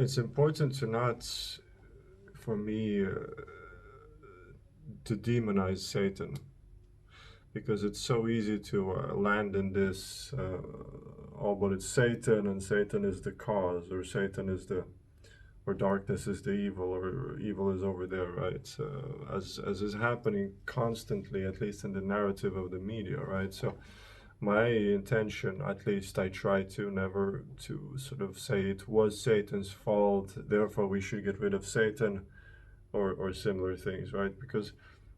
it's important to not, for me, to demonize Satan, because it's so easy to land in this, oh, but it's Satan, and Satan is the cause, or Satan is the, or darkness is the evil, or evil is over there, right? As is happening constantly, at least in the narrative of the media, right? So my intention, at least I try to never to sort of say it was Satan's fault, therefore we should get rid of Satan, or similar things, right? Because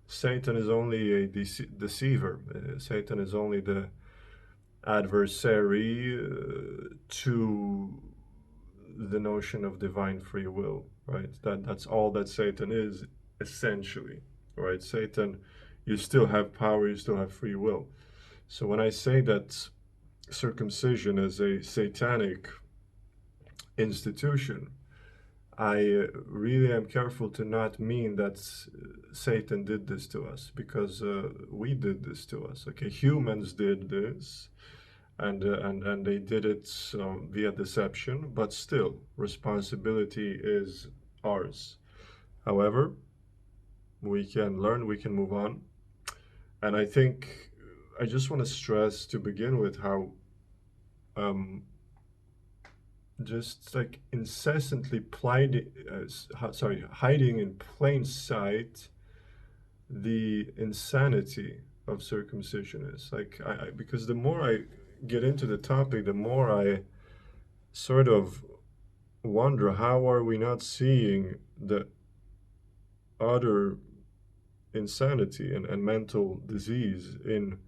Satan is only a deceiver. Satan is only the adversary to the notion of divine free will, right? That's all that Satan is, essentially, right? Satan, you still have power, you still have free will. So when I say that circumcision is a satanic institution, I really am careful to not mean that Satan did this to us, because we did this to us. Okay, humans did this, and they did it via deception, but still, responsibility is ours. However, we can learn, we can move on, and I think I just want to stress to begin with how um, just like incessantly hiding in plain sight the insanity of circumcision is. Like, because the more I get into the topic, the more I sort of wonder, how are we not seeing the utter insanity and mental disease in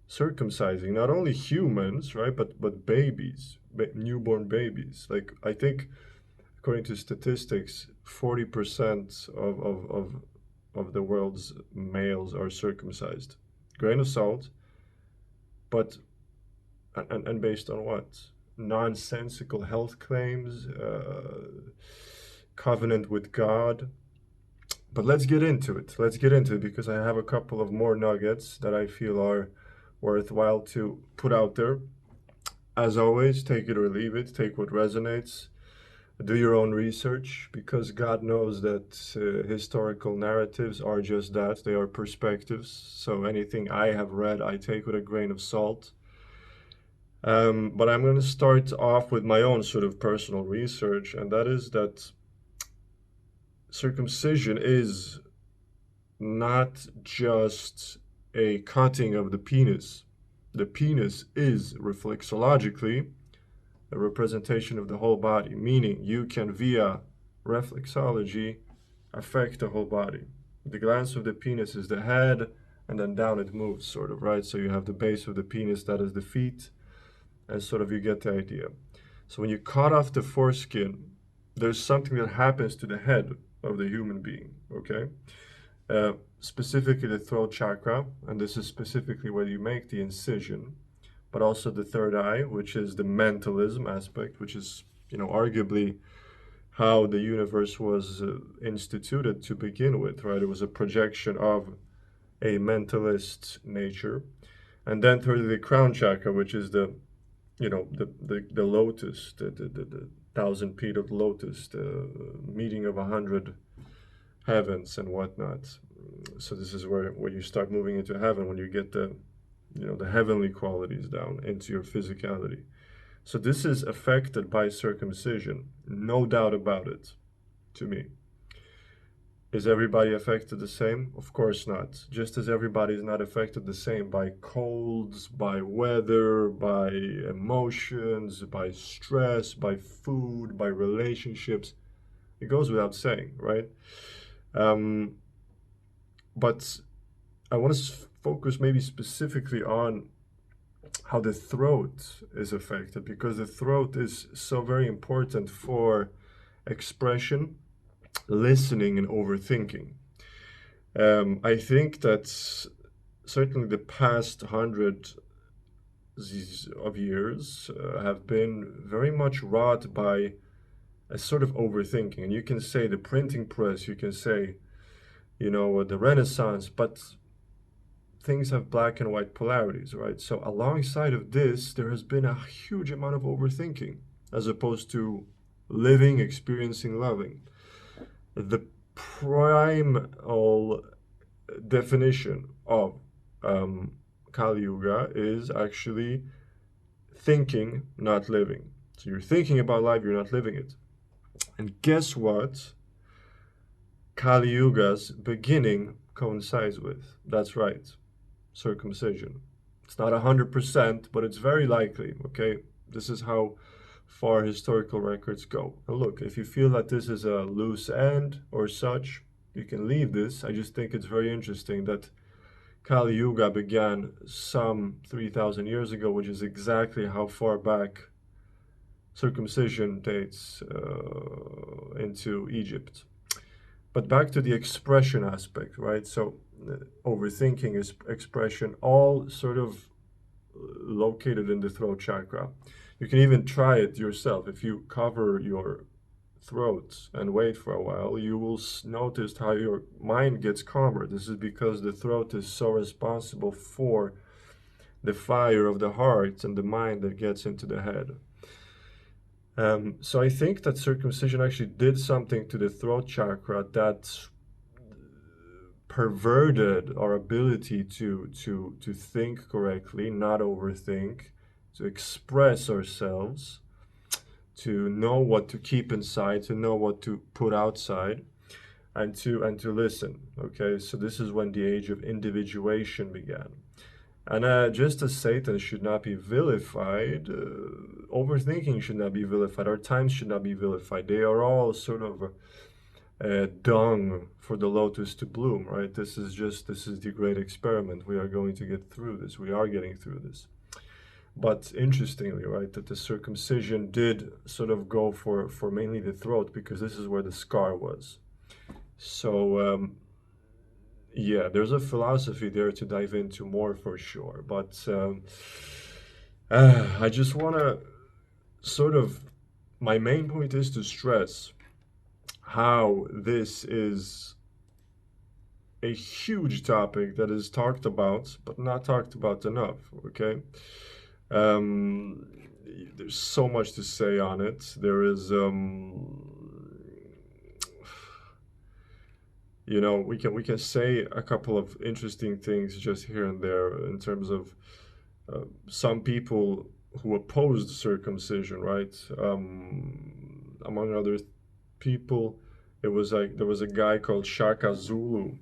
circumcising not only humans, right, but babies, newborn babies. Like, I think according to statistics, 40% of the world's males are circumcised. Grain of salt, but and based on what? Nonsensical health claims, covenant with God. But let's get into it. Let's get into it, because I have a couple of more nuggets that I feel are worthwhile to put out there. As always, take it or leave it, take what resonates. Do your own research, because God knows that historical narratives are just that. They are perspectives. So anything I have read, I take with a grain of salt. But I'm going to start off with my own sort of personal research, and that is that circumcision is not just a cutting of the penis. The penis is reflexologically a representation of the whole body, meaning you can, via reflexology, affect the whole body. The glance of the penis is the head, and then down it moves, sort of, right? So you have the base of the penis, that is the feet, and sort of you get the idea. So when you cut off the foreskin, there's something that happens to the head of the human being, okay? Specifically the throat chakra, and this is specifically where you make the incision, but also the third eye, which is the mentalism aspect, which is, arguably how the universe was instituted to begin with, right? It was a projection of a mentalist nature. And then thirdly, the crown chakra, which is the lotus, the thousand-petaled lotus, the meeting of 100 heavens and whatnot. So this is where you start moving into heaven, when you get the heavenly qualities down into your physicality. So this is affected by circumcision, no doubt about it, to me. Is everybody affected the same? Of course not. Just as everybody is not affected the same by colds, by weather, by emotions, by stress, by food, by relationships. It goes without saying, right? But I want to focus maybe specifically on how the throat is affected, because the throat is so very important for expression, listening, and overthinking. I think that certainly the past hundred of years have been very much wrought by a sort of overthinking. And you can say the printing press, you can say, the Renaissance, but things have black and white polarities, right? So alongside of this, there has been a huge amount of overthinking, as opposed to living, experiencing, loving. The primal definition of Kali Yuga is actually thinking, not living. So you're thinking about life, you're not living it. And guess what? Kali Yuga's beginning coincides with. That's right, circumcision. It's not 100%, but it's very likely, okay? This is how far historical records go. And look, if you feel that this is a loose end or such, you can leave this. I just think it's very interesting that Kali Yuga began some 3,000 years ago, which is exactly how far back circumcision dates into Egypt. But back to the expression aspect, right? So overthinking is expression, all sort of located in the throat chakra. You can even try it yourself. If you cover your throat and wait for a while, you will notice how your mind gets calmer. This is because the throat is so responsible for the fire of the heart and the mind that gets into the head. So I think that circumcision actually did something to the throat chakra that perverted our ability to think correctly, not overthink, to express ourselves, to know what to keep inside, to know what to put outside, and to listen. Okay, so this is when the age of individuation began. And just as Satan should not be vilified, overthinking should not be vilified, our times should not be vilified. They are all sort of dung for the lotus to bloom, right? This is the great experiment. We are going to get through this. We are getting through this. But interestingly, right, that the circumcision did sort of go for mainly the throat, because this is where the scar was. So yeah, there's a philosophy there to dive into more for sure. But I just want to sort of, my main point is to stress how this is a huge topic that is talked about, but not talked about enough, okay? There's so much to say on it. There is, you know, we can say a couple of interesting things just here and there in terms of some people who opposed circumcision, right? Among other people, it was like there was a guy called Shaka Zulu,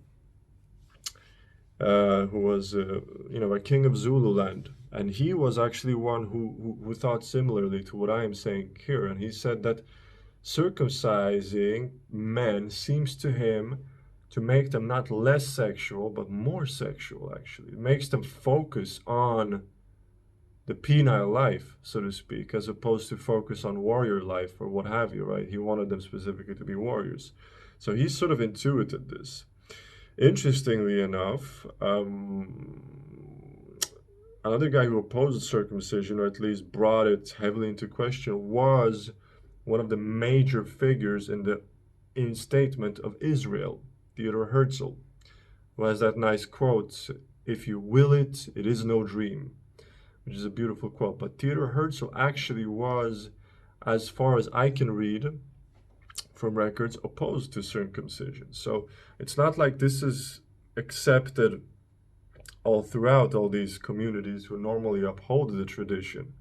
who was you know, a king of Zululand, and he was actually one who thought similarly to what I am saying here, and he said that circumcising men seems to him to make them not less sexual but more sexual. Actually, it makes them focus on the penile life, so to speak, as opposed to focus on warrior life or what have you, right? He wanted them specifically to be warriors. So he sort of intuited this. Interestingly enough, another guy who opposed circumcision, or at least brought it heavily into question, was one of the major figures in the instatement of Israel, Theodor Herzl, who has that nice quote, "If you will it, it is no dream," which is a beautiful quote. But Theodor Herzl actually was, as far as I can read from records, opposed to circumcision. So it's not like this is accepted all throughout all these communities who normally uphold the tradition.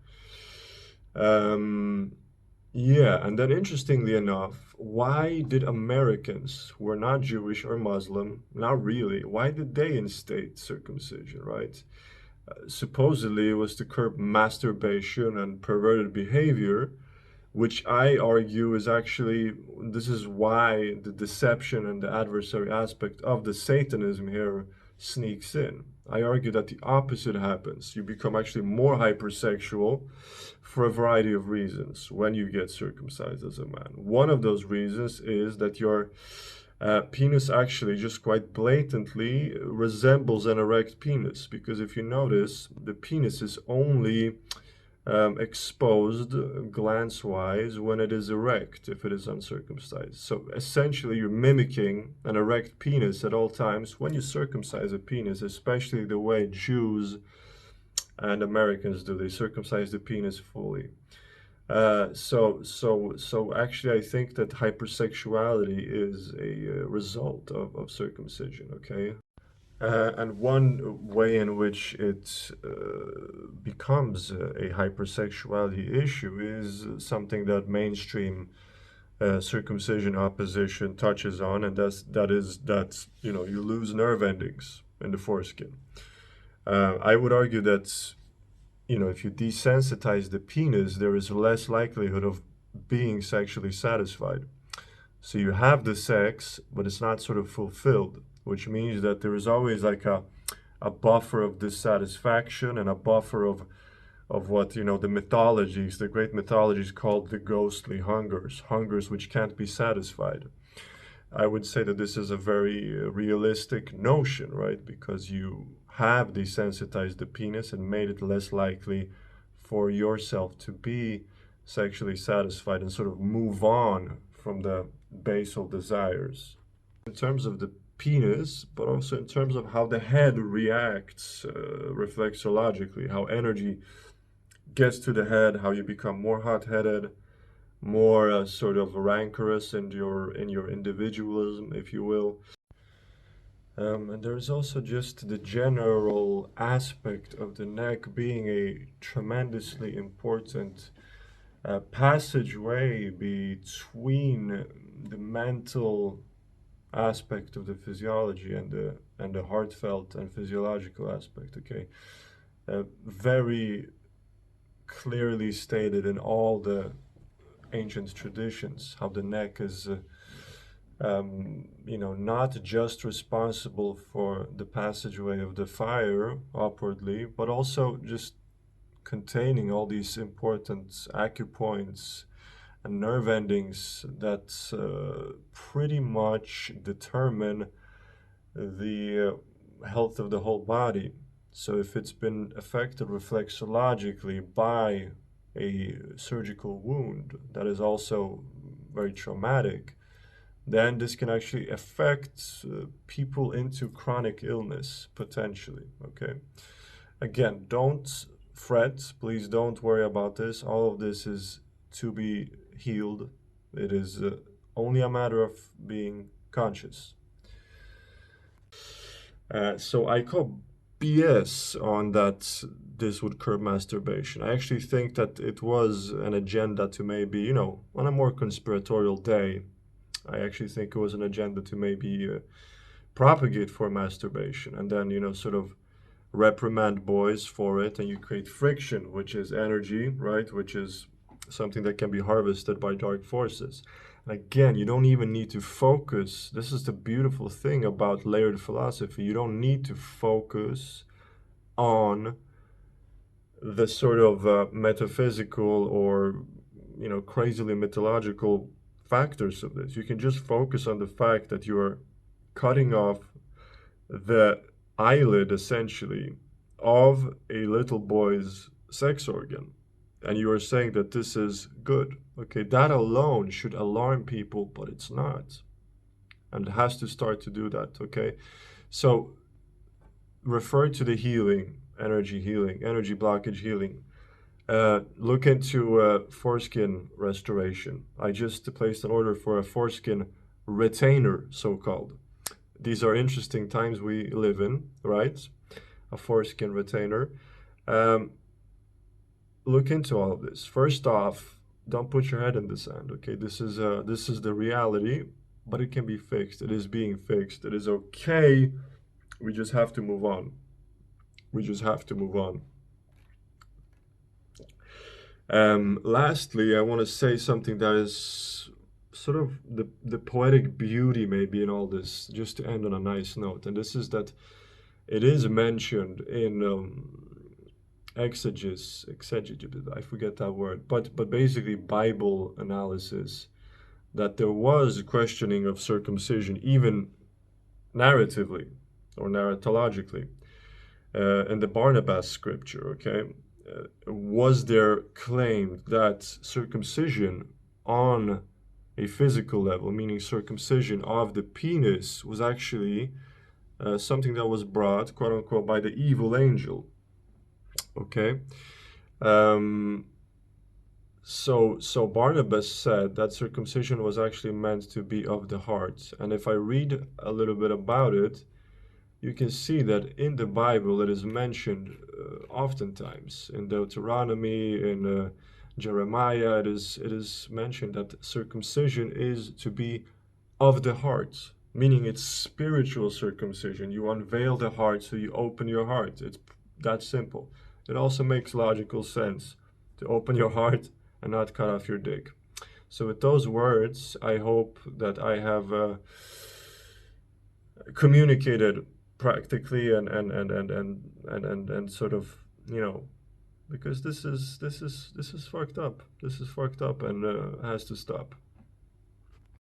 Yeah, and then interestingly enough, why did Americans who are not Jewish or Muslim, not really, why did they instate circumcision, right? Supposedly it was to curb masturbation and perverted behavior, which I argue is actually, this is why the deception and the adversary aspect of the Satanism here sneaks in. I argue that the opposite happens. You become actually more hypersexual for a variety of reasons when you get circumcised as a man. One of those reasons is that your penis actually just quite blatantly resembles an erect penis, because if you notice, the penis is only exposed glance-wise when it is erect, if it is uncircumcised. So essentially you're mimicking an erect penis at all times when you circumcise a penis, especially the way Jews and Americans do. They circumcise the penis fully. So actually, I think that hypersexuality is a result of circumcision. Okay, and one way in which it becomes a hypersexuality issue is something that mainstream circumcision opposition touches on, and that you lose nerve endings in the foreskin. I would argue that if you desensitize the penis, there is less likelihood of being sexually satisfied. So you have the sex, but it's not sort of fulfilled, which means that there is always like a buffer of dissatisfaction and a buffer of what the mythologies, the great mythologies called the ghostly hungers which can't be satisfied. I would say that this is a very realistic notion, right? Because you have desensitized the penis and made it less likely for yourself to be sexually satisfied and sort of move on from the basal desires. In terms of the penis, but also in terms of how the head reacts reflexologically, how energy gets to the head, how you become more hot-headed, more sort of rancorous in your individualism, if you will. And there's also just the general aspect of the neck being a tremendously important passageway between the mental aspect of the physiology and the heartfelt and physiological aspect. Okay, very clearly stated in all the ancient traditions how the neck is not just responsible for the passageway of the fire upwardly, but also just containing all these important acupoints and nerve endings that pretty much determine the health of the whole body. So if it's been affected reflexologically by a surgical wound that is also very traumatic, then this can actually affect people into chronic illness potentially. Okay. Again, don't fret. Please don't worry about this. All of this is to be healed. It is only a matter of being conscious. So I call BS on that this would curb masturbation. I actually think that it was an agenda to maybe, on a more conspiratorial day, I actually think it was an agenda to maybe propagate for masturbation and then, sort of reprimand boys for it, and you create friction, which is energy, right? Which is something that can be harvested by dark forces. And again, you don't even need to focus. This is the beautiful thing about layered philosophy. You don't need to focus on the sort of metaphysical or crazily mythological factors of this. You can just focus on the fact that you are cutting off the eyelid essentially of a little boy's sex organ, and you are saying that this is good. Okay, that alone should alarm people, but it's not, and it has to start to do that. Okay, so refer to the healing, energy blockage healing. Look into foreskin restoration. I just placed an order for a foreskin retainer, so-called. These are interesting times we live in, right? A foreskin retainer. Look into all of this. First off, don't put your head in the sand. Okay, this is the reality, but it can be fixed. It is being fixed. It is okay. We just have to move on. We just have to move on. Lastly, I want to say something that is sort of the poetic beauty maybe in all this, just to end on a nice note. And this is that it is mentioned in exegesis, I forget that word, but basically Bible analysis, that there was questioning of circumcision, even narratively or narratologically, in the Barnabas scripture. Okay, was there claimed that circumcision on a physical level, meaning circumcision of the penis, was actually something that was brought, quote unquote, by the evil angel. Okay. So Barnabas said that circumcision was actually meant to be of the heart. And if I read a little bit about it, you can see that in the Bible it is mentioned oftentimes. In Deuteronomy, in Jeremiah, it is mentioned that circumcision is to be of the heart, meaning it's spiritual circumcision. You unveil the heart, so you open your heart. It's that simple. It also makes logical sense to open your heart and not cut off your dick. So with those words, I hope that I have communicated practically and sort of, because this is fucked up. This is fucked up and has to stop.